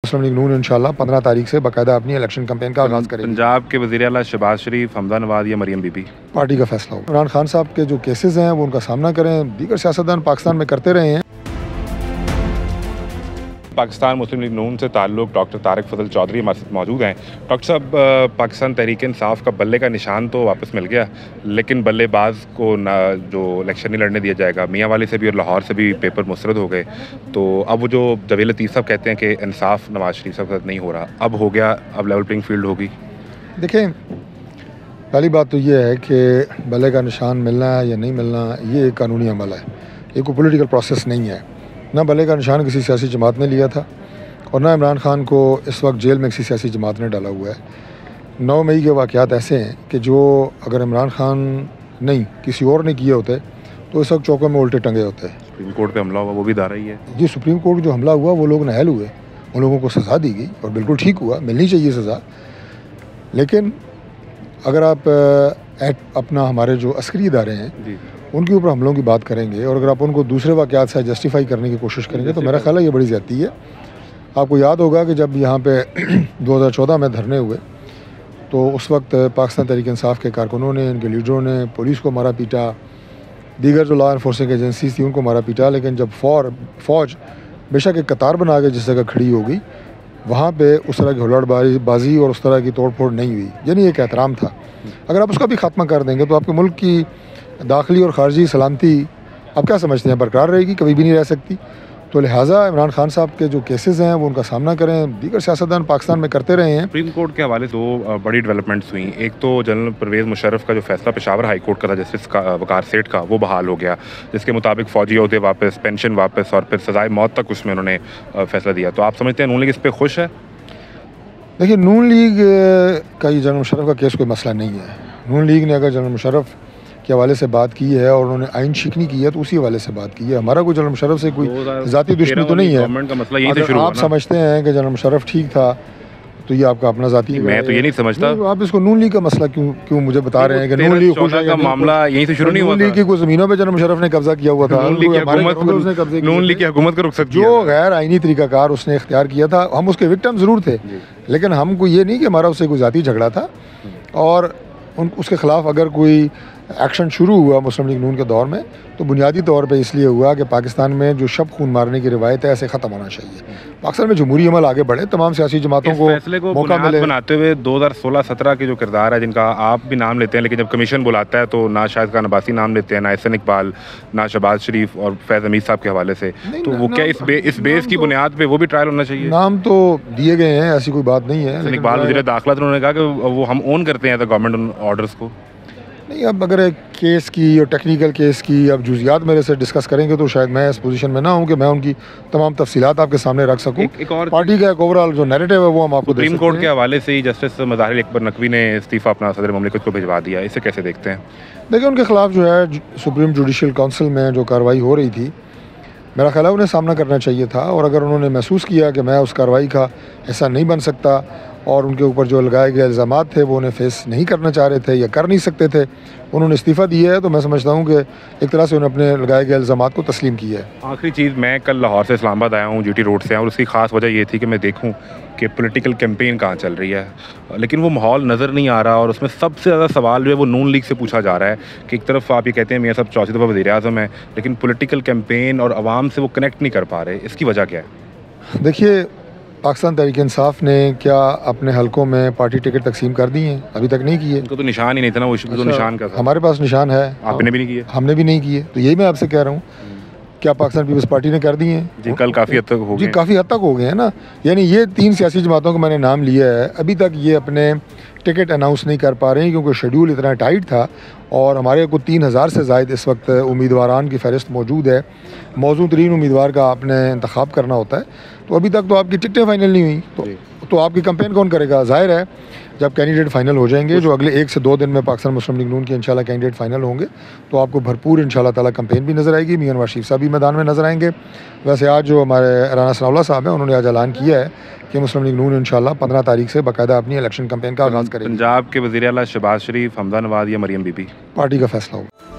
मुस्लिम league नून इंशाल्लाह 15 तारीख से बाकायदा अपनी इलेक्शन कैंपेन का आगाज़ करेगी। पंजाब के वज़ीर आला शहबाज शरीफ, हमदा नवाज या मरियम बीबी? पार्टी का फैसला होगा। इमरान खान साहब के जो केसेस हैं वो उनका सामना करें, दीगर सियासतदान पाकिस्तान में करते रहे हैं। पाकिस्तान मुस्लिम लीग नून से ताल्लुक़ डॉक्टर तारिक फजल चौधरी हमारे साथ मौजूद हैं। डॉक्टर साहब, पाकिस्तान तहरीक इंसाफ का बल्ले का निशान तो वापस मिल गया, लेकिन बल्लेबाज को ना जो इलेक्शन नहीं लड़ने दिया जाएगा। मियाँ वाली से भी और लाहौर से भी पेपर मुस्तरद हो गए, तो अब वो जो जवेद लतीफ़ साहब कहते हैं कि इंसाफ नवाज शरीफ साहब के साथ नहीं हो रहा, अब हो गया, अब लेवल प्लेइंग फील्ड होगी। देखें, पहली बात तो ये है कि बल्ले का निशान मिलना या नहीं मिलना ये एक कानूनी अमल है, ये कोई पॉलिटिकल प्रोसेस नहीं है। ना बल्ले का निशान किसी सियासी जमात ने लिया था और ना इमरान खान को इस वक्त जेल में किसी सियासी जमात ने डाला हुआ है। 9 मई के वाक़यात ऐसे हैं कि जो अगर इमरान खान नहीं किसी और ने किए होते तो इस वक्त चौकों में उल्टे टंगे होते। सुप्रीम कोर्ट पे हमला हुआ, वो भी दारा ही है जी। सुप्रीम कोर्ट जो हमला हुआ वो लोग नाअहल हुए, उन लोगों को सज़ा दी गई और बिल्कुल ठीक हुआ, मिलनी चाहिए सज़ा। लेकिन अगर आप अपना हमारे जो अस्करी इदारे हैं उनके ऊपर हमलों की बात करेंगे और अगर आप उनको दूसरे वाक़यात से जस्टिफाई करने की कोशिश करेंगे तो मेरा ख्याल है ये बड़ी ज़्यादती है। आपको याद होगा कि जब यहाँ पे 2014 में धरने हुए तो उस वक्त पाकिस्तान तहरीक इंसाफ के कारकुनों ने, इनके लीडरों ने पुलिस को मारा पीटा, दीगर जो लॉ इन्फोर्सिंग एजेंसीज थी उनको मारा पीटा। लेकिन जब फ़ौज बेशक एक कतार बना के जिस जगह खड़ी हो गई वहाँ पे उस तरह की हुल्लड़बाजी और उस तरह की तोड़ फोड़ नहीं हुई, यानी एक एहतराम था। अगर आप उसका भी खात्मा कर देंगे तो आपके मुल्क की दाखिली और ख़ारजी सलामती आप क्या समझते हैं बरकरार रहेगी? कभी भी नहीं रह सकती। तो लिहाजा इमरान खान साहब के जो केसेस हैं वो उनका सामना करें, दीगर सियासतदान पाकिस्तान में करते रहे हैं। सुप्रीम कोर्ट के हवाले से 2 बड़ी डेवलपमेंट्स हुई। एक तो जनरल परवेज़ मुशर्रफ का जो फैसला पेशावर हाई कोर्ट का था जस्टिस वकार सेठ का, वो बहाल हो गया, जिसके मुताबिक फ़ौजी ओहदे वापस, पेंशन वापस और फिर सज़ाए मौत तक उसमें उन्होंने फैसला दिया। तो आप समझते हैं नून लीग इस पर खुश है? देखिए, नून लीग का ये जनरल मुशर्रफ का केस कोई मसला नहीं है। नून लीग ने अगर जनरल मुशर्रफ के हवाले से बात की है और उन्होंने आइन शिकनी की है तो उसी हवाले से बात की है। हमारा कोई जनरल मुशर्रफ से कोई ज़ाती दुश्मनी तो नहीं है। अगर आप समझते हैं कि जनरल मुशर्रफ ठीक था तो ये आपका अपना ज़ाती, मैं तो ये नहीं समझता। आप इसको नून लीग का मसला क्यों मुझे बता रहे हैं कि नून लीग खुश है का मामला यहीं से शुरू नहीं हुआ? नून लीग की कोई ज़मीनों पे जनरल मुशर्रफ ने कब्जा किया हुआ था, नून लीग की हुकूमत का रुखसत जो गैर आइनी तरीकाकार उसने इख्तियार किया था। हम उसके विक्टिम ज़रूर थे, लेकिन हमको ये नहीं कि हमारा उससे कोई ज़ाती झगड़ा था। और उसके ख़िलाफ़ अगर कोई एक्शन शुरू हुआ मुस्लिम लीग नून के दौर में तो बुनियादी तौर पे इसलिए हुआ कि पाकिस्तान में जो शब खून मारने की रिवायत है ऐसे ख़त्म होना चाहिए। पाकिस्तान में जमहूरी अमल आगे बढ़े, तमाम सियासी जमातों को फैसले को मौका मिले। बनाते हुए 2016-17 के जो किरदार है जिनका आप भी नाम लेते हैं, लेकिन जब कमीशन बुलाता है तो ना शाहिद खान अब्बासी नाम लेते हैं, ना एहसन इकबाल, ना शहबाज शरीफ और फैज़ हमीद साहब के हवाले से, तो वो क्या इस बेस की बुनियाद पर वो भी ट्रायल होना चाहिए? नाम तो दिए गए हैं, ऐसी कोई बात नहीं है। इकबाल वज़ीर दाखिला तो उन्होंने कहा कि वो हम ओन करते हैं गवर्नमेंट ऑर्डर्स को। नहीं, अब अगर एक केस की और टेक्निकल केस की अब जुज़ियात मेरे से डिस्कस करेंगे तो शायद मैं इस पोजीशन में ना हूं कि मैं उनकी तमाम तफसीलात आपके सामने रख सकूं। एक और पार्टी का एक ओवरऑल जो नैरेटिव है वो हम आपको सुप्रीम कोर्ट के हवाले से ही जस्टिस मज़ाहिर अकबर नकवी ने इस्तीफ़ा अपना सदर ममलिकत को भिजवा दिया, इसे कैसे देखते हैं? देखिए, उनके ख़िलाफ़ जो है सुप्रीम जुडिशल काउंसिल में जो कार्रवाई हो रही थी, मेरा ख्याल है उन्हें सामना करना चाहिए था। और अगर उन्होंने महसूस किया कि मैं उस कार्रवाई का हिस्सा नहीं बन सकता और उनके ऊपर जो लगाए गए इल्ज़ामात थे वो उन्हें फेस नहीं करना चाह रहे थे या कर नहीं सकते थे, उन्होंने इस्तीफ़ा दिया है, तो मैं समझता हूँ कि एक तरह से उन्होंने अपने लगाए गए इल्ज़ामात को तस्लीम किया है। आखिरी चीज़, मैं कल लाहौर से इस्लामाबाद आया हूँ, GT रोड से, और उसकी ख़ास वजह ये थी कि मैं देखूँ कि पॉलिटिकल कैंपेन कहाँ चल रही है, लेकिन वो माहौल नज़र नहीं आ रहा। और उसमें सबसे ज़्यादा सवाल जो है वो नून लीग से पूछा जा रहा है कि एक तरफ आप ये कहते हैं मियाँ साहब चौथी दफ़ा वज़ीर आज़म है, लेकिन पॉलिटिकल कैंपेन और आवाम से वो कनेक्ट नहीं कर पा रहे, इसकी वजह क्या है? देखिए, पाकिस्तान तहरीक इंसाफ ने क्या अपने हलकों में पार्टी टिकट तकसीम कर दी हैं? अभी तक नहीं किए। उनको तो निशान ही नहीं था ना, वो तो निशान का था। हमारे पास निशान है, आपने भी नहीं किए। हमने भी नहीं किए, तो यही मैं आपसे कह रहा हूँ, क्या पाकिस्तान पीपल्स पार्टी ने कर दी हैं? जी, कल काफ़ी हद तक हो गए। जी, काफ़ी हद तक हो गए हैं ना। यानी ये 3 सियासी जमातों का मैंने नाम लिया है, अभी तक ये अपने टिकट अनाउंस नहीं कर पा रहे हैं क्योंकि शेड्यूल इतना टाइट था और हमारे को 3000 से ज़ायद इस वक्त उम्मीदवारान की फ़हरिस्त मौजूद है। मौजूद तरीन उम्मीदवार का आपने इंतखाब करना होता है, तो अभी तक तो आपकी टिकटें फ़ाइनल नहीं हुई, तो आपकी कैंपेन कौन करेगा? ज़ाहिर है जब कैंडिडेट फाइनल हो जाएंगे, जो अगले 1 से 2 दिन में पाकिस्तान मुस्लिम लीग नून के इंशाल्लाह कैंडिडेट फाइनल होंगे, तो आपको भरपूर इंशाल्लाह ताला कैंपेन भी नज़र आएगी। मियां नवाज शरीफ साहब भी मैदान में नज़र आएंगे। वैसे आज जो हमारे राना सनाउल्लाह साहब हैं, उन्होंने आज ऐलान किया है कि मुस्लिम लीग नून इंशाल्लाह 15 तारीख से बाकायदा अपनी इलेक्शन कैंपेन का आगाज़ करेगी। पंजाब के वज़ीर आला शहबाज शरीफ, हमदा नवाज या मरियम बीबी? पार्टी का फैसला होगा।